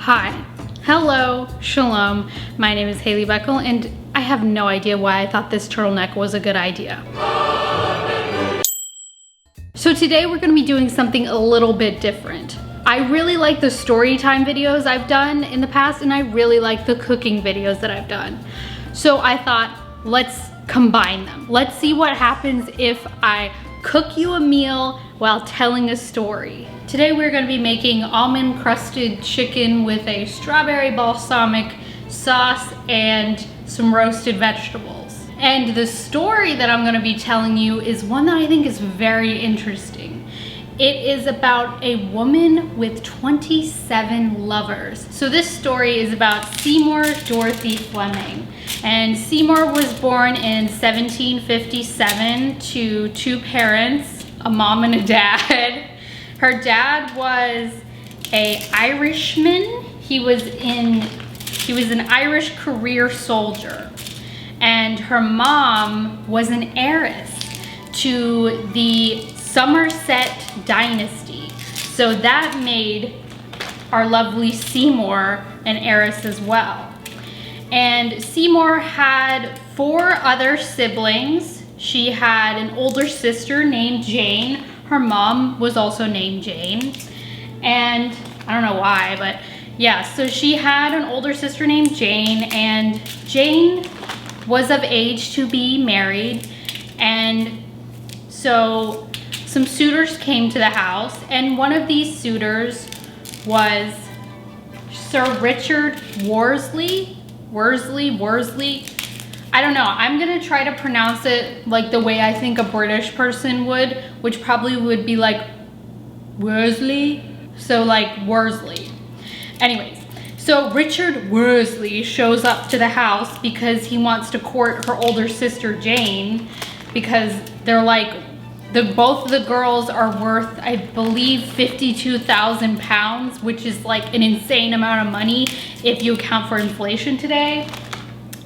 Hi, hello, shalom. My name is Haley Beckel and I have no idea why I thought this turtleneck was a good idea. So today we're gonna be doing something a little bit different. I really like the story time videos I've done in the past and I really like the cooking videos that I've done. So I thought, let's combine them. Let's see what happens if I cook you a meal while telling a story. Today we're gonna be making almond crusted chicken with a strawberry balsamic sauce and some roasted vegetables. And the story that I'm gonna be telling you is one that I think is very interesting. It is about a woman with 27 lovers. So this story is about Seymour Dorothy Fleming. And Seymour was born in 1757 to two parents, a mom and a dad. Her dad was an Irishman. He was an Irish career soldier. And her mom was an heiress to the Somerset dynasty. So that made our lovely Seymour an heiress as well. And Seymour had 4 other siblings. She had an older sister named Jane. Her mom was also named Jane. And I don't know why, but yeah, so she had an older sister named Jane, and Jane was of age to be married. And so some suitors came to the house, and one of these suitors was Sir Richard Worsley. I don't know, I'm gonna try to pronounce it like the way I think a British person would, which probably would be like Worsley. So like Worsley. Anyways, so Richard Worsley shows up to the house because he wants to court her older sister Jane, because they're like, both of the girls are worth, I believe, 52,000 pounds, which is like an insane amount of money if you account for inflation today.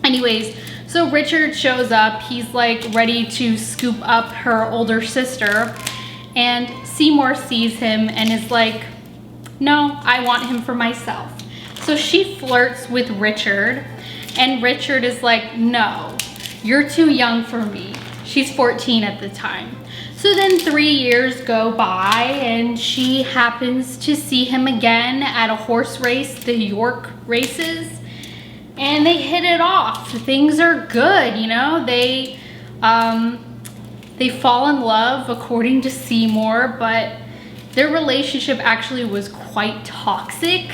Anyways, so Richard shows up, he's like ready to scoop up her older sister, and Seymour sees him and is like, no, I want him for myself. So she flirts with Richard, and Richard is like, no, you're too young for me. She's 14 at the time. So then 3 years go by and she happens to see him again at a horse race, the York races, and they hit it off. Things are good, you know? They fall in love according to Seymour, but their relationship actually was quite toxic,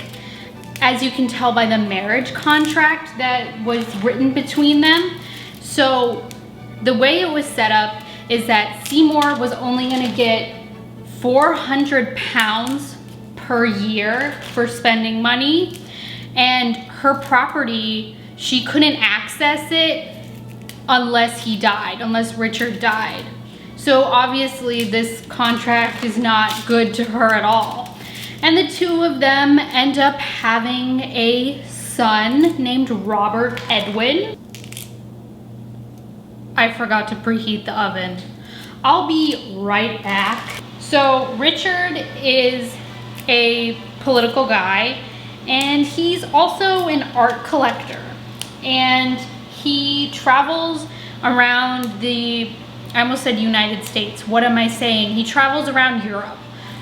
as you can tell by the marriage contract that was written between them. So the way it was set up is that Seymour was only gonna get 400 pounds per year for spending money, and her property, she couldn't access it unless he died, unless Richard died. So obviously this contract is not good to her at all. And the two of them end up having a son named Robert Edwin. I forgot to preheat the oven. I'll be right back. So Richard is a political guy, and he's also an art collector. And he travels around I almost said United States. What am I saying? He travels around Europe.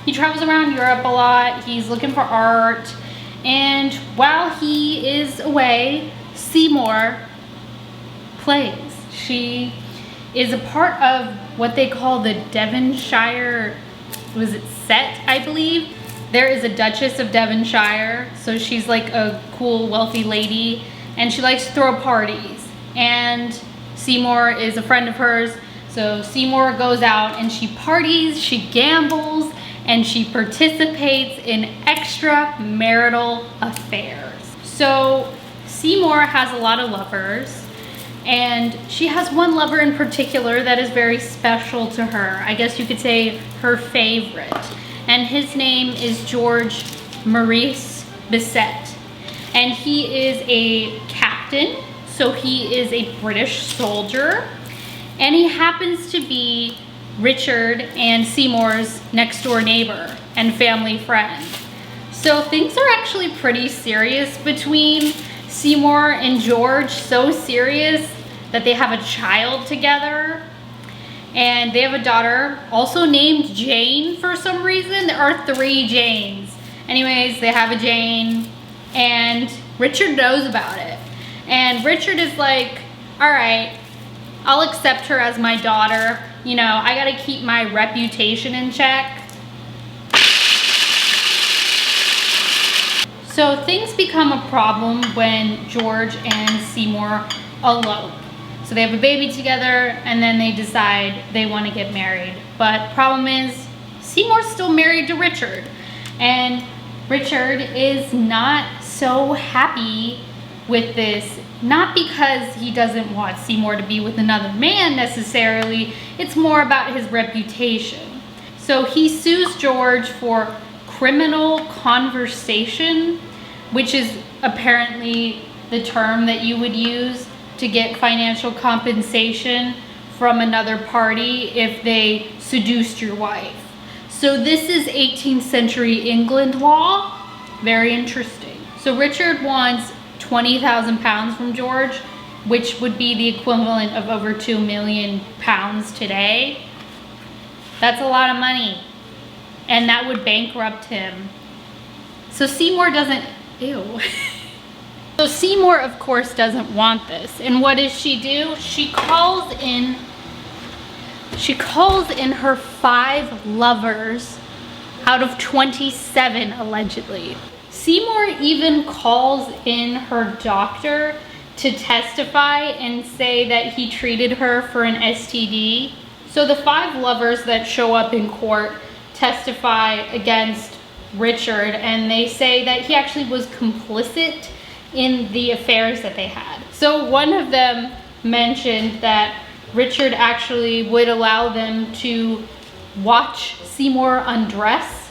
He travels around Europe a lot. He's looking for art. And while he is away, Seymour plays. She is a part of what they call the Devonshire, was it set, I believe? There is a Duchess of Devonshire, so she's like a cool, wealthy lady, and she likes to throw parties. And Seymour is a friend of hers, so Seymour goes out and she parties, she gambles, and she participates in extramarital affairs. So Seymour has a lot of lovers, and she has one lover in particular that is very special to her. I guess you could say her favorite. And his name is George Maurice Bissett. And he is a captain, so he is a British soldier. And he happens to be Richard and Seymour's next door neighbor and family friend. So things are actually pretty serious between Seymour and George, so serious that they have a child together. And they have a daughter also named Jane for some reason. There are 3 Janes. Anyways, they have a Jane and Richard knows about it. And Richard is like, all right, I'll accept her as my daughter. You know, I gotta keep my reputation in check. So things become a problem when George and Seymour elope. So they have a baby together and then they decide they want to get married. But problem is, Seymour's still married to Richard. And Richard is not so happy with this. Not because he doesn't want Seymour to be with another man necessarily. It's more about his reputation. So he sues George for criminal conversation, which is apparently the term that you would use to get financial compensation from another party if they seduced your wife. So this is 18th century England law. Very interesting. So Richard wants 20,000 pounds from George, which would be the equivalent of over 2 million pounds today. That's a lot of money. And that would bankrupt him. So Seymour doesn't, ew. So Seymour, of course, doesn't want this. And what does she do? She calls in her 5 lovers out of 27, allegedly. Seymour even calls in her doctor to testify and say that he treated her for an STD. So the 5 lovers that show up in court testify against Richard, and they say that he actually was complicit in the affairs that they had. So one of them mentioned that Richard actually would allow them to watch Seymour undress.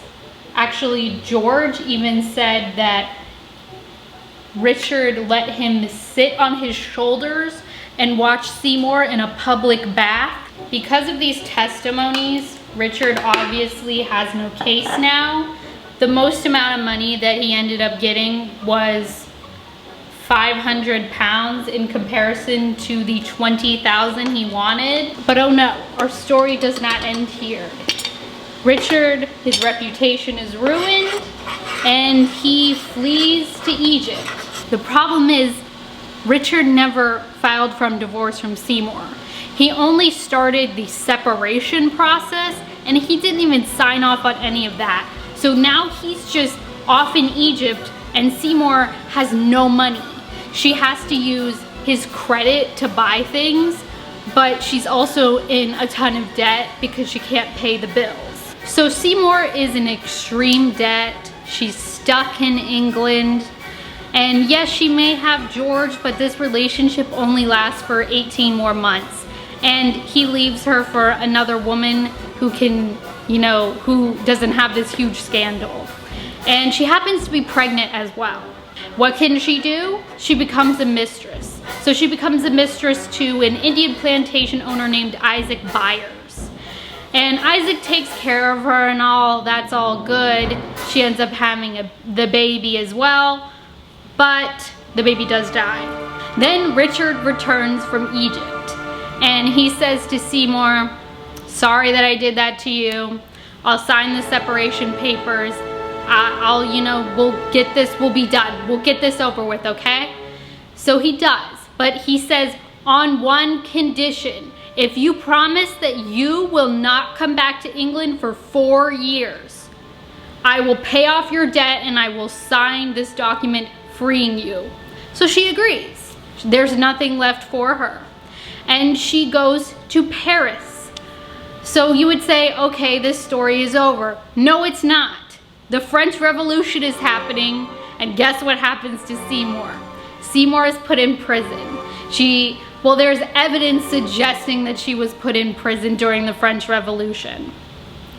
Actually, George even said that Richard let him sit on his shoulders and watch Seymour in a public bath. Because of these testimonies, Richard obviously has no case now. The most amount of money that he ended up getting was 500 pounds in comparison to the 20,000 he wanted. But oh no, our story does not end here. Richard, his reputation is ruined and he flees to Egypt. The problem is Richard never filed for divorce from Seymour. He only started the separation process and he didn't even sign off on any of that. So now he's just off in Egypt and Seymour has no money. She has to use his credit to buy things, but she's also in a ton of debt because she can't pay the bills. So Seymour is in extreme debt. She's stuck in England. And yes, she may have George, but this relationship only lasts for 18 more months. And he leaves her for another woman who can, you know, who doesn't have this huge scandal. And she happens to be pregnant as well. What can she do? She becomes a mistress. So she becomes a mistress to an Indian plantation owner named Isaac Byers. And Isaac takes care of her and all, that's all good. She ends up having the baby as well, but the baby does die. Then Richard returns from Egypt and he says to Seymour, sorry that I did that to you. I'll sign the separation papers. We'll be done. We'll get this over with, okay? So he does, but he says on one condition. If you promise that you will not come back to England for 4 years, I will pay off your debt and I will sign this document freeing you. So she agrees. There's nothing left for her. And she goes to Paris. So you would say, okay, this story is over. No, it's not. The French Revolution is happening, and guess what happens to Seymour? Seymour is put in prison. Well, there's evidence suggesting that she was put in prison during the French Revolution.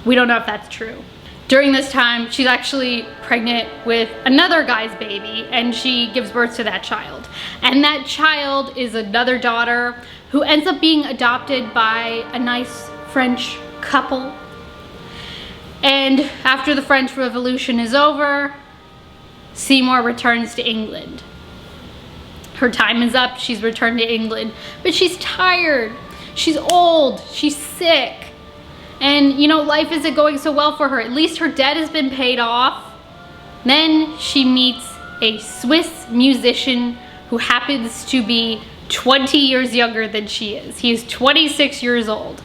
We don't know if that's true. During this time, she's actually pregnant with another guy's baby, and she gives birth to that child. And that child is another daughter who ends up being adopted by a nice French couple. And after the French Revolution is over, Seymour returns to England. Her time is up, she's returned to England, but she's tired, she's old, she's sick, and you know, life isn't going so well for her. At least her debt has been paid off. Then she meets a Swiss musician who happens to be 20 years younger than she is. He's 26 years old.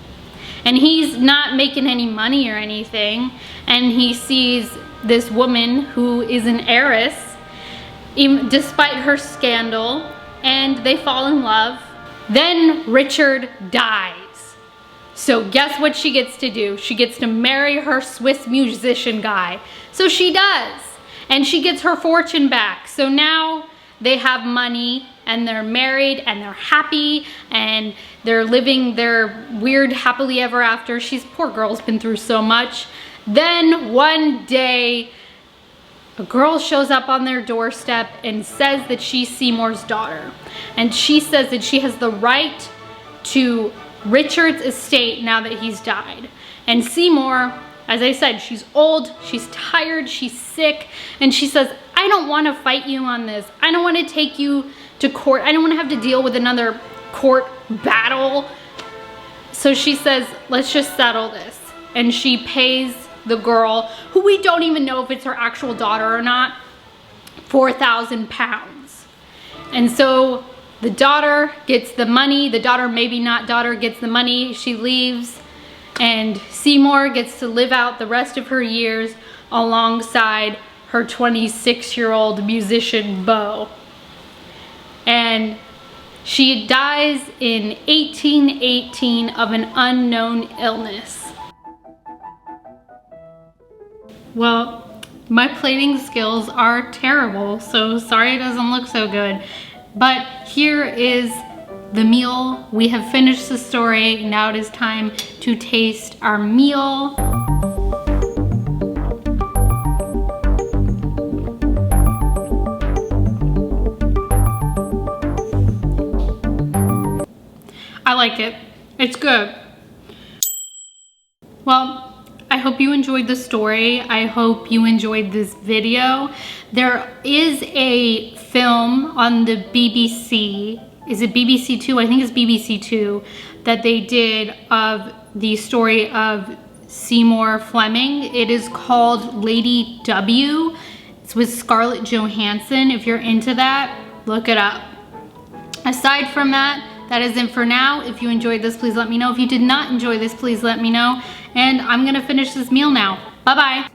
And he's not making any money or anything. And he sees this woman who is an heiress, despite her scandal, and they fall in love. Then Richard dies. So guess what she gets to do? She gets to marry her Swiss musician guy. So she does. And she gets her fortune back. So now they have money and they're married and they're happy and they're living their weird happily ever after. Poor girl's been through so much. Then one day, a girl shows up on their doorstep and says that she's Seymour's daughter. And she says that she has the right to Richard's estate now that he's died. And Seymour, as I said, she's old, she's tired, she's sick, and she says, I don't want to fight you on this. I don't want to take you to court. I don't want to have to deal with another court battle. So she says, let's just settle this. And she pays the girl, who we don't even know if it's her actual daughter or not, £4,000. And so the daughter gets the money. The daughter, maybe not daughter, gets the money. She leaves. And Seymour gets to live out the rest of her years alongside her 26-year-old musician beau. And she dies in 1818 of an unknown illness. Well, my plating skills are terrible, so sorry it doesn't look so good. But here is the meal. We have finished the story. Now it is time to taste our meal. I like it. It's good. Well, I hope you enjoyed the story. I hope you enjoyed this video. There is a film on the BBC. Is it BBC Two? I think it's BBC Two, that they did of the story of Seymour Fleming. It is called Lady W. It's with Scarlett Johansson. If you're into that, look it up. Aside from that, that is it for now. If you enjoyed this, please let me know. If you did not enjoy this, please let me know. And I'm gonna finish this meal now. Bye-bye.